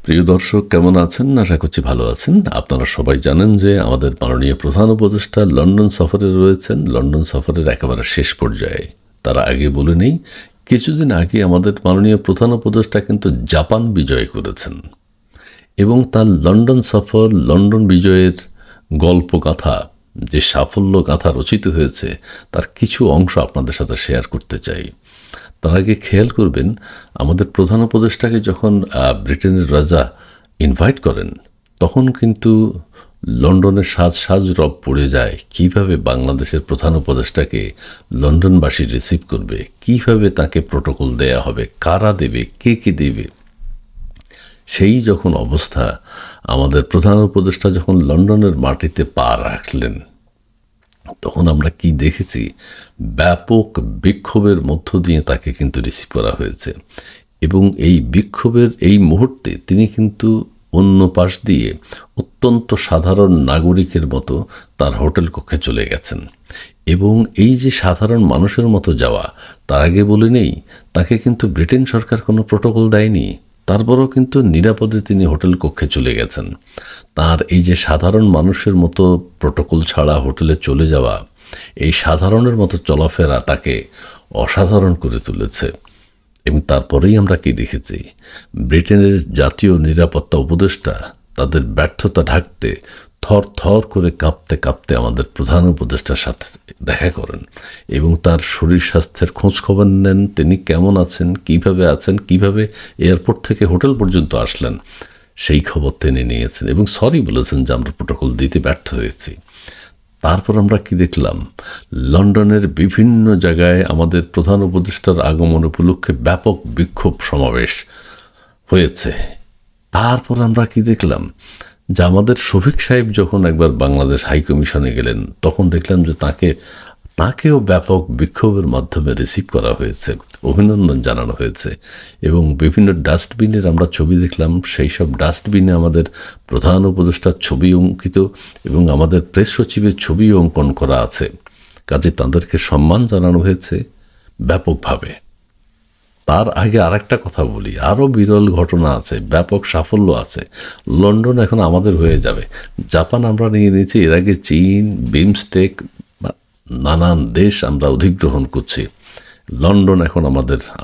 প্রিয় দর্শক, কেমন আছেন? আশা করছি ভালো আছেন। আপনারা সবাই জানেন যে আমাদের মাননীয় প্রধান উপদেষ্টা লন্ডন সফরে রয়েছেন। লন্ডন সফরের একেবারে শেষ পর্যায়ে। তার আগে বলে নেই, কিছুদিন আগে আমাদের মাননীয় প্রধান উপদেষ্টা কিন্তু জাপান বিজয় করেছেন এবং তার লন্ডন সফর, লন্ডন বিজয়ের গল্পগাথা, যে সাফল্য গাথা রচিত হয়েছে, তার কিছু অংশ আপনাদের সাথে শেয়ার করতে চাই। তার আগে খেয়াল করবেন, আমাদের প্রধান উপদেষ্টাকে যখন ব্রিটেনের রাজা ইনভাইট করেন, তখন কিন্তু লন্ডনের সাজ রব পড়ে যায় কিভাবে বাংলাদেশের প্রধান উপদেষ্টাকে লন্ডনবাসী রিসিভ করবে, কিভাবে তাকে প্রোটোকল দেয়া হবে, কারা দেবে, কে দেবে। সেই যখন অবস্থা, আমাদের প্রধান উপদেষ্টা যখন লন্ডনের মাটিতে পা রাখলেন, তখন আমরা কি দেখেছি? ব্যাপক বিক্ষোভের মধ্য দিয়ে তাকে কিন্তু রিসিভ করা হয়েছে এবং এই বিক্ষোভের এই মুহূর্তে তিনি কিন্তু অন্য পাশ দিয়ে অত্যন্ত সাধারণ নাগরিকের মতো তার হোটেল কক্ষে চলে গেছেন। এবং এই যে সাধারণ মানুষের মতো যাওয়া, তার আগে বলে নেই, তাকে কিন্তু ব্রিটেন সরকার কোনো প্রোটোকল দেয়নি। তারপরও কিন্তু নিরাপদে তিনি হোটেল কক্ষে চলে গেছেন। তার এই যে সাধারণ মানুষের মতো প্রোটোকল ছাড়া হোটেলে চলে যাওয়া, এই সাধারণের মতো চলাফেরা তাকে অসাধারণ করে তুলেছে। এবং তারপরেই আমরা কি দেখেছি? ব্রিটেনের জাতীয় নিরাপত্তা উপদেষ্টা তাদের ব্যর্থতা ঢাকতে থর থর করে কাঁপতে কাঁপতে আমাদের প্রধান উপদেষ্টার সাথে দেখা করেন এবং তার শরীর স্বাস্থ্যের খোঁজখবর নেন। তিনি কেমন আছেন, কিভাবে এয়ারপোর্ট থেকে হোটেল পর্যন্ত আসলেন, সেই খবর তিনি নিয়েছেন এবং সরি বলেছেন যে আমরা প্রোটোকল দিতে ব্যর্থ হয়েছি। তারপর আমরা কি দেখলাম? লন্ডনের বিভিন্ন জায়গায় আমাদের প্রধান উপদেষ্টার আগমন উপলক্ষে ব্যাপক বিক্ষোভ সমাবেশ হয়েছে। তারপর আমরা কি দেখলাম? যে আমাদের শফিক সাহেব যখন একবার বাংলাদেশ হাইকমিশনে গেলেন, তখন দেখলাম যে তাকেও ব্যাপক বিক্ষোভের মাধ্যমে রিসিভ করা হয়েছে, অভিনন্দন জানানো হয়েছে এবং বিভিন্ন ডাস্টবিনের আমরা ছবি দেখলাম। সেই সব ডাস্টবিনে আমাদের প্রধান উপদেষ্টার ছবি অঙ্কিত এবং আমাদের প্রেস সচিবের ছবি অঙ্কন করা আছে। কাজে তাদেরকে সম্মান জানানো হয়েছে ব্যাপকভাবে। তার আগে আরেকটা কথা বলি, আরও বিরল ঘটনা আছে, ব্যাপক সাফল্য আছে। লন্ডন এখন আমাদের হয়ে যাবে। জাপান আমরা নিয়ে নিয়েছি, এর আগে চীন, বিমস্টেক, নানান দেশ আমরা অধিগ্রহণ করছি। লন্ডন এখন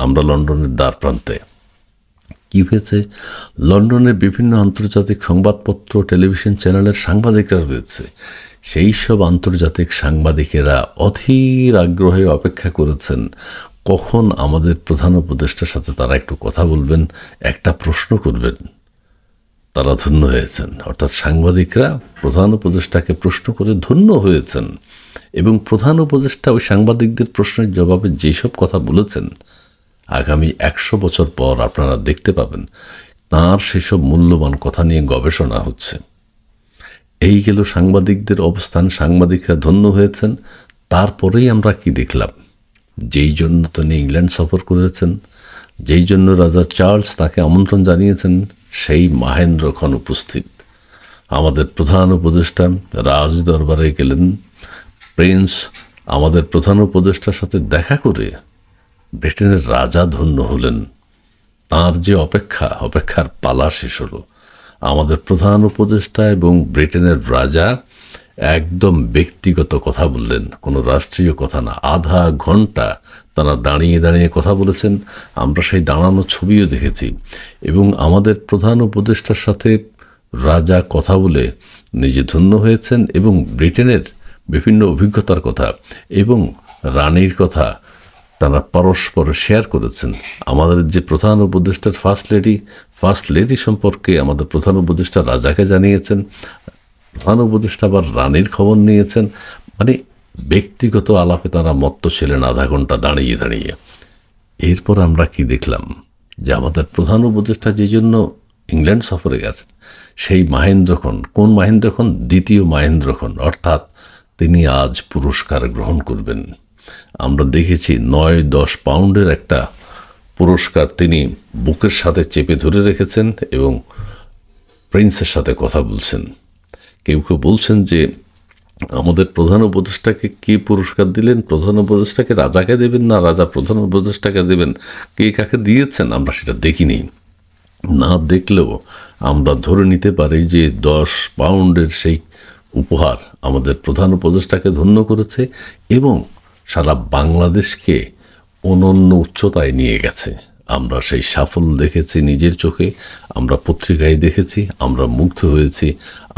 আমরা লন্ডনের দ্বার প্রান্তে। কী হয়েছে? লন্ডনের বিভিন্ন আন্তর্জাতিক সংবাদপত্র, টেলিভিশন চ্যানেলের সাংবাদিকরা রয়েছে। সেই সব আন্তর্জাতিক সাংবাদিকেরা অধীর আগ্রহে অপেক্ষা করেছেন কখন আমাদের প্রধান উপদেষ্টার সাথে তারা একটু কথা বলবেন, একটা প্রশ্ন করবেন। তারা ধন্য হয়েছেন, অর্থাৎ সাংবাদিকরা প্রধান উপদেষ্টাকে প্রশ্ন করে ধন্য হয়েছেন এবং প্রধান উপদেষ্টা ওই সাংবাদিকদের প্রশ্নের জবাবে যেসব কথা বলেছেন, আগামী 100 বছর পর আপনারা দেখতে পাবেন তাঁর সেসব মূল্যবান কথা নিয়ে গবেষণা হচ্ছে। এই গেল সাংবাদিকদের অবস্থান, সাংবাদিকরা ধন্য হয়েছেন। তারপরেই আমরা কি দেখলাম? যেই জন্য তিনি ইংল্যান্ড সফর করেছেন, যেই জন্য রাজা চার্লস তাকে আমন্ত্রণ জানিয়েছেন, সেই মহেন্দ্র খন উপস্থিত। আমাদের প্রধান উপদেষ্টা রাজ দরবারে গেলেন। প্রিন্স আমাদের প্রধান উপদেষ্টার সাথে দেখা করে ব্রিটেনের রাজা ধন্য হলেন। তাঁর যে অপেক্ষার পালা শেষ হলো। আমাদের প্রধান উপদেষ্টা এবং ব্রিটেনের রাজা একদম ব্যক্তিগত কথা বললেন, কোনো রাষ্ট্রীয় কথা না। আধা ঘন্টা তারা দাঁড়িয়ে দাঁড়িয়ে কথা বলেছেন। আমরা সেই দাঁড়ানো ছবিও দেখেছি এবং আমাদের প্রধান উপদেষ্টার সাথে রাজা কথা বলে নিজে ধন্য হয়েছেন এবং ব্রিটেনের বিভিন্ন অভিজ্ঞতার কথা এবং রানীর কথা তারা পরস্পর শেয়ার করেছেন। আমাদের যে প্রধান উপদেষ্টার ফার্স্ট লেডি সম্পর্কে আমাদের প্রধান উপদেষ্টা রাজাকে জানিয়েছেন, প্রধান উপদেষ্টা আবার রানীর খবর নিয়েছেন। মানে ব্যক্তিগত আলাপে তারা মত্ত ছিলেন আধা ঘন্টা দাঁড়িয়ে দাঁড়িয়ে। এরপর আমরা কি দেখলাম? যে আমাদের প্রধান উপদেষ্টা যে জন্য ইংল্যান্ড সফরে গেছেন, সেই মহেন্দ্রক্ষণ, কোন মহেন্দ্রক্ষণ? দ্বিতীয় মহেন্দ্রক্ষণ, অর্থাৎ তিনি আজ পুরস্কার গ্রহণ করবেন। আমরা দেখেছি 9-10 পাউন্ডের একটা পুরস্কার তিনি বুকের সাথে চেপে ধরে রেখেছেন এবং প্রিন্সের সাথে কথা বলছেন। কেউ বলছেন যে আমাদের প্রধান উপদেষ্টাকে কে পুরস্কার দিলেন? প্রধান উপদেষ্টাকে রাজাকে দেবেন না রাজা প্রধান উপদেষ্টাকে দেবেন? কে কাকে দিয়েছেন আমরা সেটা দেখিনি। না দেখলেও আমরা ধরে নিতে পারি যে 10 পাউন্ডের সেই উপহার আমাদের প্রধান উপদেষ্টাকে ধন্য করেছে এবং সারা বাংলাদেশকে অনন্য উচ্চতায় নিয়ে গেছে। আমরা সেই সাফল্য দেখেছি নিজের চোখে, আমরা পত্রিকায় দেখেছি, আমরা মুগ্ধ হয়েছি,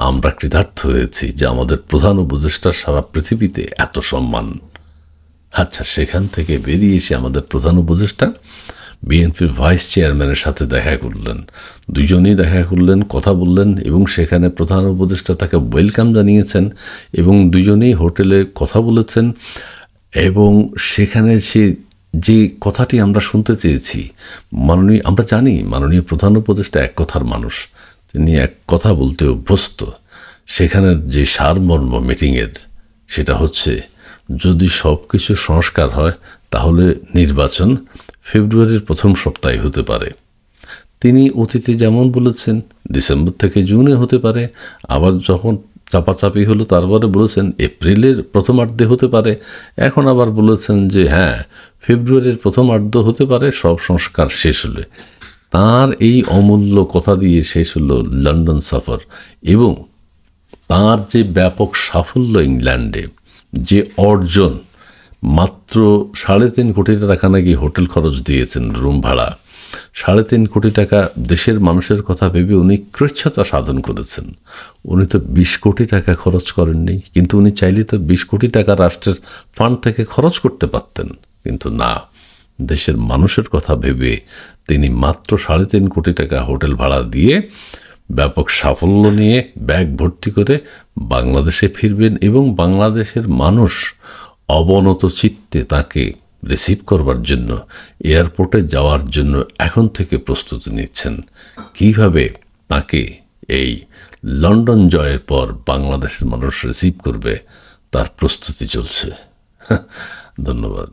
আমরা কৃতার্থ হয়েছি যে আমাদের প্রধান উপদেষ্টার সারা পৃথিবীতে এত সম্মান। আচ্ছা, সেখান থেকে বেরিয়ে এসে আমাদের প্রধান উপদেষ্টা বিএনপির ভাইস চেয়ারম্যানের সাথে দেখা করলেন, দুজনেই দেখা করলেন, কথা বললেন এবং সেখানে প্রধান উপদেষ্টা তাকে ওয়েলকাম জানিয়েছেন এবং দুজনেই হোটেলে কথা বলেছেন। এবং সেখানে যে কথাটি আমরা শুনতে চেয়েছি, আমরা জানি মাননীয় প্রধান উপদেষ্টা এক কথার মানুষ, তিনি এক কথা বলতে অভ্যস্ত। সেখানের যে সারমর্ম মিটিংয়ের, সেটা হচ্ছে যদি সব কিছু সংস্কার হয় তাহলে নির্বাচন ফেব্রুয়ারির প্রথম সপ্তাহে হতে পারে। তিনি অতীতে যেমন বলেছেন ডিসেম্বর থেকে জুনে হতে পারে, আবার যখন চাপাচাপি হলো তারপরে বলেছেন এপ্রিলের প্রথমার্ধে হতে পারে, এখন আবার বলেছেন যে হ্যাঁ ফেব্রুয়ারির প্রথমার্ধ হতে পারে সব সংস্কার শেষ হলে। তার এই অমূল্য কথা দিয়ে শেষ হলো লন্ডন সফর এবং তার যে ব্যাপক সাফল্য ইংল্যান্ডে, যে অর্জন, মাত্র 3.5 কোটি টাকা নাকি হোটেল খরচ দিয়েছেন, রুম ভাড়া 3.5 কোটি টাকা। দেশের মানুষের কথা ভেবে উনি কৃচ্ছতা সাধন করেছেন। উনি তো 20 কোটি টাকা খরচ করেননি, কিন্তু উনি চাইলে তো 20 কোটি টাকা রাষ্ট্রের ফান্ড থেকে খরচ করতে পারতেন, কিন্তু না, দেশের মানুষের কথা ভেবে তিনি মাত্র 3.5 কোটি টাকা হোটেল ভাড়া দিয়ে ব্যাপক সাফল্য নিয়ে ব্যাগ ভর্তি করে বাংলাদেশে ফিরবেন এবং বাংলাদেশের মানুষ অবনত চিত্তে তাকে রিসিভ করবার জন্য এয়ারপোর্টে যাওয়ার জন্য এখন থেকে প্রস্তুতি নিচ্ছেন। কিভাবে তাকে এই লন্ডন জয়ের পর বাংলাদেশের মানুষ রিসিভ করবে তার প্রস্তুতি চলছে। ধন্যবাদ।